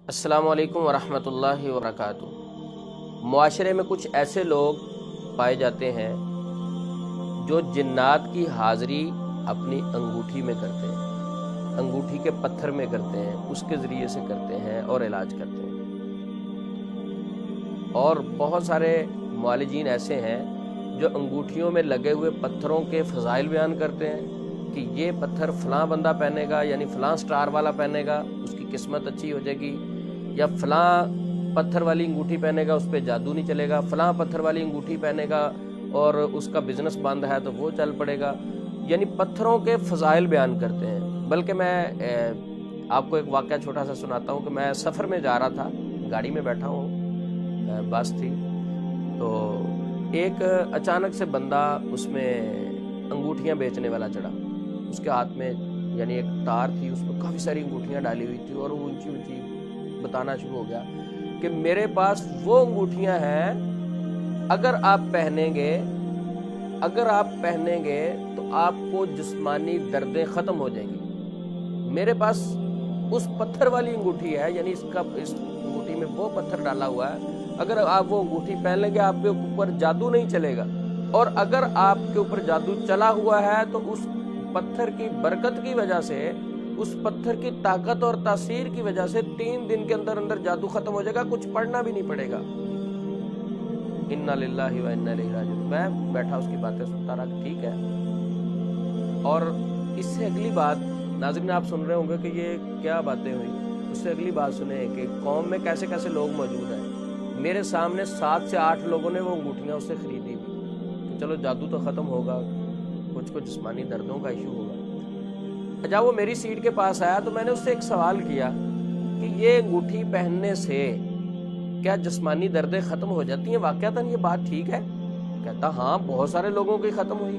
السلام علیکم ورحمۃ اللہ وبرکاتہ۔ معاشرے میں کچھ ایسے لوگ پائے جاتے ہیں جو جنات کی حاضری اپنی انگوٹھی میں کرتے ہیں، انگوٹھی کے پتھر میں کرتے ہیں، اس کے ذریعے سے کرتے ہیں اور علاج کرتے ہیں۔ اور بہت سارے معالجین ایسے ہیں جو انگوٹھیوں میں لگے ہوئے پتھروں کے فضائل بیان کرتے ہیں کہ یہ پتھر فلاں بندہ پہنے گا، یعنی فلاں سٹار والا پہنے گا اس کی قسمت اچھی ہو جائے گی، یا فلاں پتھر والی انگوٹھی پہنے گا اس پہ جادو نہیں چلے گا، فلاں پتھر والی انگوٹھی پہنے گا اور اس کا بزنس بند ہے تو وہ چل پڑے گا، یعنی پتھروں کے فضائل بیان کرتے ہیں۔ بلکہ میں آپ کو ایک واقعہ چھوٹا سا سناتا ہوں کہ میں سفر میں جا رہا تھا، گاڑی میں بیٹھا ہوں، بس تھی، تو ایک اچانک سے بندہ اس میں انگوٹھیاں بیچنے والا چڑھا، اس کے ہاتھ میں یعنی ایک تار تھی، اس میں کافی ساری انگوٹھیاں ڈالی ہوئی تھی، اور وہ اونچی اونچی بتانا شروع ہو گیا کہ میرے پاس وہ انگوٹھیاں ہیں، اگر آپ پہنیں گے تو آپ کو جسمانی دردیں ختم ہو جائیں گی۔ میرے پاس اس پتھر والی انگوٹھی ہے، یعنی اس انگوٹھی میں وہ پتھر ڈالا ہوا ہے، اگر آپ وہ انگوٹھی پہن لیں گے آپ کے اوپر جادو نہیں چلے گا، اور اگر آپ کے اوپر جادو چلا ہوا ہے تو اس پتھر کی برکت کی وجہ سے، اس پتھر کی طاقت اور تاثیر کی وجہ سے 3 دن کے اندر اندر جادو ختم ہو جائے گا، کچھ پڑھنا بھی نہیں پڑے گا۔ انا للہ و انا الیہ راجعون۔ میں بیٹھا اس کی باتیں سنتا رہا کہ ٹھیک ہے۔ اور اس سے اگلی بات، ناظرین آپ سن رہے ہوں گے کہ یہ کیا باتیں ہوئی، اس سے اگلی بات سنیں کہ قوم میں کیسے کیسے لوگ موجود ہیں۔ میرے سامنے 7 سے 8 لوگوں نے وہ انگوٹھیاں اس سے خریدی ہوئی کہ چلو جادو تو ختم ہوگا، کچھ کو جسمانی دردوں کا ایشو ہوگا۔ جب وہ میری سیٹ کے پاس آیا تو میں نے اس سے ایک سوال کیا کہ یہ انگوٹھی پہننے سے کیا جسمانی دردیں ختم ہو جاتی ہیں؟ واقعتاً یہ بات ٹھیک ہے؟ کہتا ہاں، بہت سارے لوگوں کی ختم ہوئی،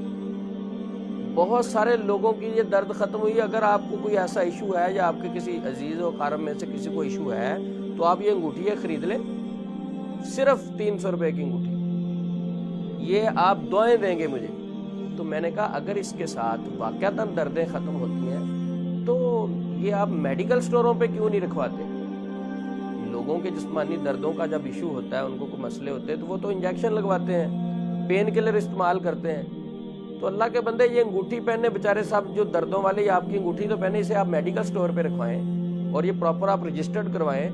بہت سارے لوگوں کی یہ درد ختم ہوئی۔ اگر آپ کو کوئی ایسا ایشو ہے یا آپ کے کسی عزیز و اقارب میں سے کسی کو ایشو ہے تو آپ یہ انگوٹھی خرید لیں، صرف 300 روپے کی انگوٹھی، یہ آپ دعائیں دیں گے مجھے۔ تو میں نے کہا اگر اس کے ساتھ واقعتاً دردیں ختم ہوتی ہیں تو یہ آپ میڈیکل سٹوروں پہ کیوں نہیں رکھواتے؟ لوگوں کے جسمانی دردوں کا جب ایشو ہوتا ہے، ان کو کوئی مسئلے ہوتے ہیں تو وہ تو انجیکشن لگواتے ہیں، پین کلر استعمال کرتے ہیں۔ تو اللہ کے بندے، یہ انگوٹھی پہننے بیچارے صاحب جو دردوں والے، یہ آپ کی انگوٹھی تو پہنے، اسے آپ میڈیکل سٹور پہ رکھوائیں اور یہ پراپر آپ رجسٹرڈ کروائیں،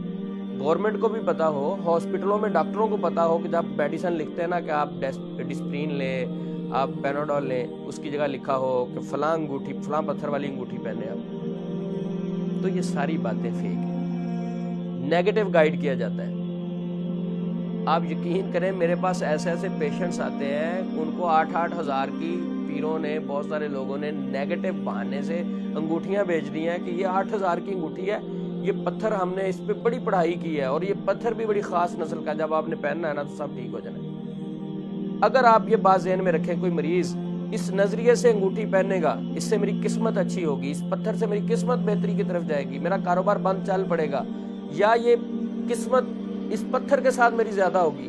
گورنمنٹ کو بھی پتا ہو، ہاسپٹلوں میں ڈاکٹروں کو پتا ہو کہ جب میڈیسن لکھتے ہیں نا کہ آپ ڈسپرین لیں، آپ پیناڈول لیں، اس کی جگہ لکھا ہو کہ فلاں انگوٹھی، فلاں پتھر والی انگوٹھی پہنے آپ۔ تو یہ ساری باتیں فیک ہیں، نیگیٹو گائیڈ کیا جاتا ہے۔ آپ یقین کریں، میرے پاس ایسے ایسے پیشنٹس آتے ہیں، ان کو 8-8 ہزار کی پیروں نے، بہت سارے لوگوں نے نیگیٹو بہانے سے انگوٹھیاں بیچ دی ہیں کہ یہ 8 ہزار کی انگوٹھی ہے، یہ پتھر ہم نے اس پہ بڑی پڑھائی کی ہے، اور یہ پتھر بھی بڑی خاص نسل کا، جب آپ نے پہننا ہے نا تو سب ٹھیک ہو جانا ہے۔ اگر آپ یہ بات ذہن میں رکھیں، کوئی مریض اس نظریے سے انگوٹھی پہنے گا، اس سے میری قسمت اچھی ہوگی، اس پتھر سے میری قسمت بہتری کی طرف جائے گی، میرا کاروبار بند چل پڑے گا، یا یہ قسمت اس پتھر کے ساتھ میری زیادہ ہوگی،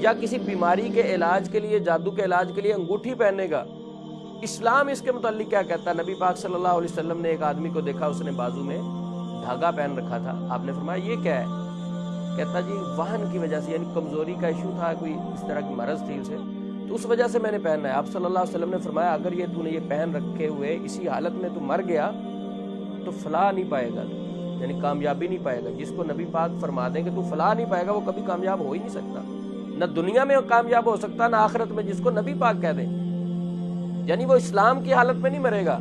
یا کسی بیماری کے علاج کے لیے، جادو کے علاج کے لیے انگوٹھی پہنے گا۔ اسلام اس کے متعلق کیا کہتا ہے؟ نبی پاک صلی اللہ علیہ وسلم نے ایک آدمی کو دیکھا، اس نے بازو میں دھاگا پہن رکھا تھا، آپ نے فرمایا یہ کیا ہے؟ کہتا جی وہن کی وجہ سے، یعنی کمزوری کا ایشو تھا، کوئی اس طرح کی مرض تھی اسے، تو اس وجہ سے میں نے پہننا ہے۔ آپ صلی اللہ علیہ وسلم نے فرمایا اگر تو نے یہ پہن رکھے ہوئے اسی حالت میں تو مر گیا تو فلاح نہیں پائے گا، یعنی کامیابی نہیں پائے گا۔ جس کو نبی پاک فرما دیں کہ تو فلاح نہیں پائے گا، وہ کبھی کامیاب ہو ہی نہیں سکتا، نہ دنیا میں کامیاب ہو سکتا نہ آخرت میں، جس کو نبی پاک کہہ دیں، یعنی وہ اسلام کی حالت میں نہیں مرے گا۔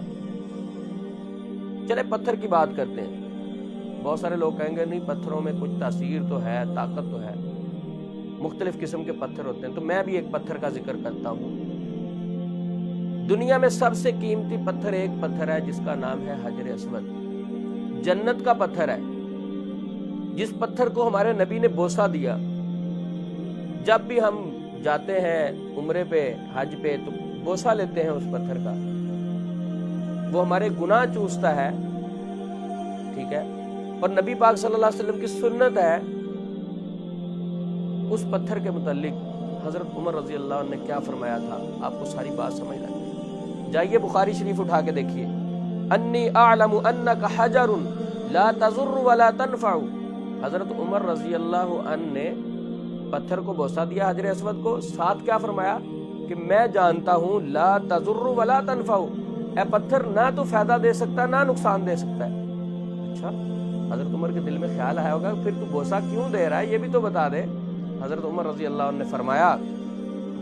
چلے پتھر کی بات کرتے ہیں۔ بہت سارے لوگ کہیں گے نہیں، پتھروں میں کچھ تاثیر تو ہے، طاقت تو ہے، مختلف قسم کے پتھر ہوتے ہیں، تو میں بھی ایک پتھر کا ذکر کرتا ہوں۔ دنیا میں سب سے قیمتی پتھر ایک پتھر ہے جس کا نام ہے حجر اسود، جنت کا پتھر ہے، جس پتھر کو ہمارے نبی نے بوسہ دیا۔ جب بھی ہم جاتے ہیں عمرے پہ، حج پہ، تو بوسہ لیتے ہیں اس پتھر کا، وہ ہمارے گناہ چوستا ہے، ٹھیک ہے، اور نبی پاک صلی اللہ علیہ وسلم کی سنت ہے۔ اس پتھر کے متعلق حضرت عمر رضی اللہ عنہ نے کیا فرمایا تھا، آپ کو ساری بات سمجھ لگے، جائیے بخاری شریف اٹھا کے دیکھیے۔ انی اعلم انک حجر لا تضر ولا تنفع. حضرت عمر رضی اللہ عنہ نے پتھر کو بوسہ دیا حجر اسود کو، ساتھ کیا فرمایا کہ میں جانتا ہوں لا تضر ولا تنفع، اے پتھر نہ تو فائدہ دے سکتا نہ نقصان دے سکتا ہے. اچھا، حضرت عمر کے دل میں خیال آیا ہوگا پھر تو بوسہ کیوں دے رہا ہے یہ بھی تو بتا دے. حضرت عمر رضی اللہ عنہ نے فرمایا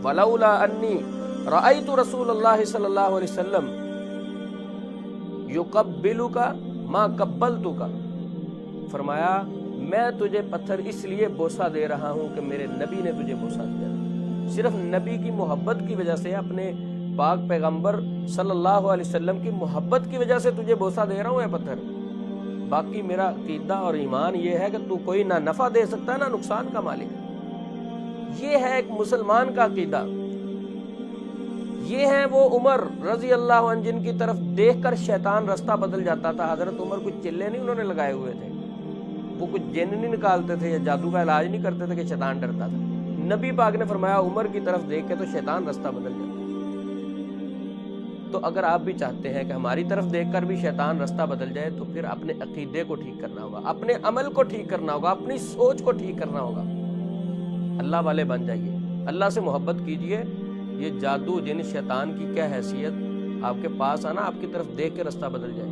ولولا انی رأیت رسول اللہ صلی اللہ علیہ وسلم یقبلک ما قبلتک، فرمایا میں تجھے پتھر اس لیے بوسہ دے رہا ہوں کہ میرے نبی نے تجھے بوسہ دیا. صرف نبی کی محبت کی وجہ سے، اپنے پاک پیغمبر صلی اللہ علیہ وسلم کی محبت کی وجہ سے تجھے بوسہ دے رہا ہوں اے پتھر. باقی میرا عقیدہ اور ایمان یہ ہے کہ تو کوئی نہ نفع دے سکتا نہ نقصان کا مالک. یہ ہے ایک مسلمان کا عقیدہ. یہ ہیں وہ عمر رضی اللہ عنہ جن کی طرف دیکھ کر شیطان رستہ بدل جاتا تھا. حضرت عمر کچھ چلے نہیں انہوں نے لگائے ہوئے تھے، وہ کچھ جن نہیں نکالتے تھے یا جادو کا علاج نہیں کرتے تھے کہ شیطان ڈرتا تھا. نبی پاک نے فرمایا عمر کی طرف دیکھ کے تو شیطان رستہ بدل جاتا. تو اگر آپ بھی چاہتے ہیں کہ ہماری طرف دیکھ کر بھی شیطان رستہ بدل جائے تو پھر اپنے عقیدے کو ٹھیک کرنا ہوگا، اپنے عمل کو ٹھیک کرنا ہوگا، اپنی سوچ کو ٹھیک کرنا ہوگا. اللہ والے بن جائیے، اللہ سے محبت کیجئے. یہ جادو جن شیطان کی کیا حیثیت، آپ کے پاس آنا آپ کی طرف دیکھ کے رستہ بدل جائے.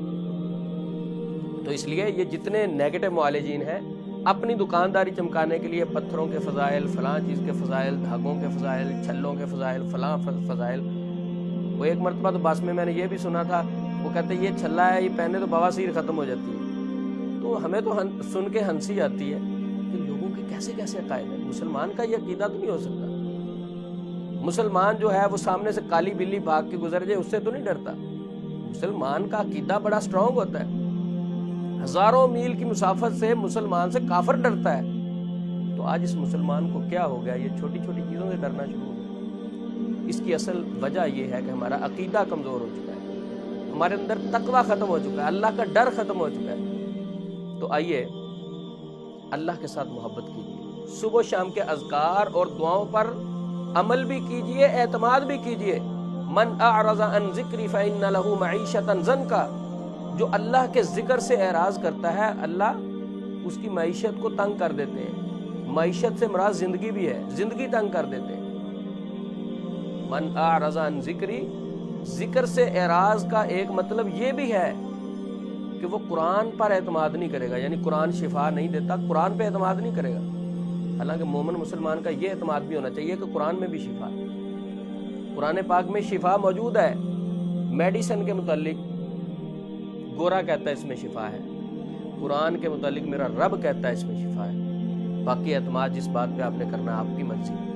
تو اس لیے یہ جتنے نیگیٹو معالجین ہیں اپنی دکانداری چمکانے کے لیے پتھروں کے فضائل، فلاں چیز کے فضائل، دھاگوں کے فضائل، چھلوں کے فضائل، فلاں فضائل. وہ ایک مرتبہ تو بس میں نے یہ بھی سنا تھا، وہ کہتے یہ چھلا ہے یہ پہنے تو بواسیر ختم ہو جاتی ہے. تو ہمیں تو سن کے ہنسی آتی ہے کہ لوگوں کے کیسے کیسے عقائد ہیں. مسلمان کا یہ عقیدہ تو نہیں ہو سکتا. مسلمان جو ہے وہ سامنے سے کالی بلی بھاگ کے گزر جائے اس سے تو نہیں ڈرتا. مسلمان کا عقیدہ بڑا سٹرونگ ہوتا ہے. ہزاروں میل کی مسافت سے مسلمان سے کافر ڈرتا ہے. تو آج اس مسلمان کو کیا ہو گیا، یہ چھوٹی چھوٹی چیزوں سے ڈرنا شروع ہو گیا. اس کی اصل وجہ یہ ہے کہ ہمارا عقیدہ کمزور ہو چکا ہے، ہمارے اندر تقویٰ ختم ہو چکا ہے، اللہ کا ڈر ختم ہو چکا ہے. تو آئیے اللہ کے ساتھ محبت کیجیے، صبح و شام کے اذکار اور دعاؤں پر عمل بھی کیجئے، اعتماد بھی کیجئے. من اعرض عن ذکری فإن له معیشۃ ضنکا، جو اللہ کے ذکر سے اعراض کرتا ہے اللہ اس کی معیشت کو تنگ کر دیتے ہیں. معیشت سے مراد زندگی بھی ہے، زندگی تنگ کر دیتے ہیں. من اعرض عن ذکری، ذکر سے اعراض کا ایک مطلب یہ بھی ہے کہ وہ قرآن پر اعتماد نہیں کرے گا، یعنی قرآن شفا نہیں دیتا، قرآن پہ اعتماد نہیں کرے گا. حالانکہ مومن مسلمان کا یہ اعتماد بھی ہونا چاہیے کہ قرآن میں بھی شفا ہے، قرآن پاک میں شفا موجود ہے. میڈیسن کے متعلق گورا کہتا ہے اس میں شفا ہے، قرآن کے متعلق میرا رب کہتا ہے اس میں شفا ہے. باقی اعتماد جس بات پہ آپ نے کرنا آپ کی مرضی ہے.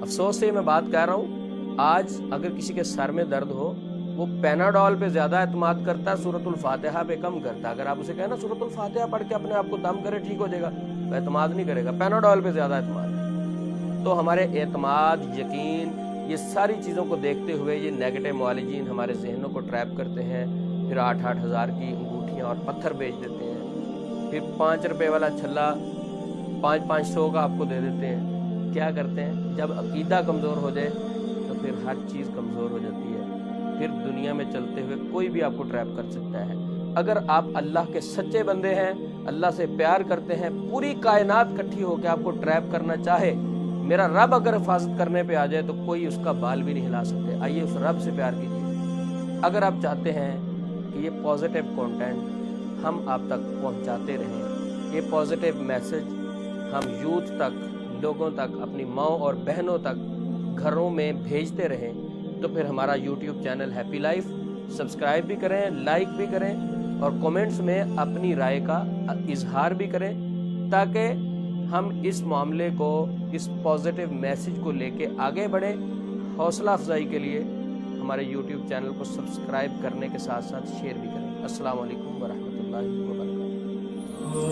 افسوس سے میں بات کہہ رہا ہوں، آج اگر کسی کے سر میں درد ہو وہ پیناڈول پہ زیادہ اعتماد کرتا ہے، سورۃ الفاتحہ پہ کم کرتا ہے. اگر آپ اسے کہنا سورۃ الفاتحہ پڑھ کے اپنے آپ کو دم کرے ٹھیک ہو جائے گا، تو اعتماد نہیں کرے گا، پیناڈول پہ زیادہ اعتماد ہے. تو ہمارے اعتماد، یقین، یہ ساری چیزوں کو دیکھتے ہوئے یہ نیگیٹو معالجین ہمارے ذہنوں کو ٹریپ کرتے ہیں. پھر 8-8 ہزار کی انگوٹھیاں اور پتھر بیچ دیتے ہیں. پھر 5 روپے والا چھلا 500 کا آپ کو دے دیتے ہیں. کیا کرتے ہیں، جب عقیدہ کمزور ہو جائے تو پھر ہر چیز کمزور ہو جاتی ہے. پھر دنیا میں چلتے ہوئے کوئی بھی آپ کو ٹریپ کر سکتا ہے. اگر آپ اللہ کے سچے بندے ہیں، اللہ سے پیار کرتے ہیں، پوری کائنات کٹھی ہو کے آپ کو ٹریپ کرنا چاہے، میرا رب اگر حفاظت کرنے پہ آ جائے تو کوئی اس کا بال بھی نہیں ہلا سکتے. آئیے اس رب سے پیار کیجیے. اگر آپ چاہتے ہیں کہ یہ پازیٹیو کانٹینٹ ہم آپ تک پہنچاتے رہیں، یہ پازیٹیو میسج ہم یوتھ تک، لوگوں تک، اپنی ماؤں اور بہنوں تک گھروں میں بھیجتے رہیں، تو پھر ہمارا YouTube channel happy life subscribe بھی کریں، لائک بھی کریں اور کومنٹس میں اپنی رائے کا اظہار بھی کریں، تاکہ ہم اس معاملے کو، اس پازیٹیو میسج کو لے کے آگے بڑھیں. حوصلہ افزائی کے لیے ہمارے یوٹیوب چینل کو سبسکرائب کرنے کے ساتھ ساتھ شیئر بھی کریں. السلام علیکم ورحمۃ اللہ وبرکاتہ.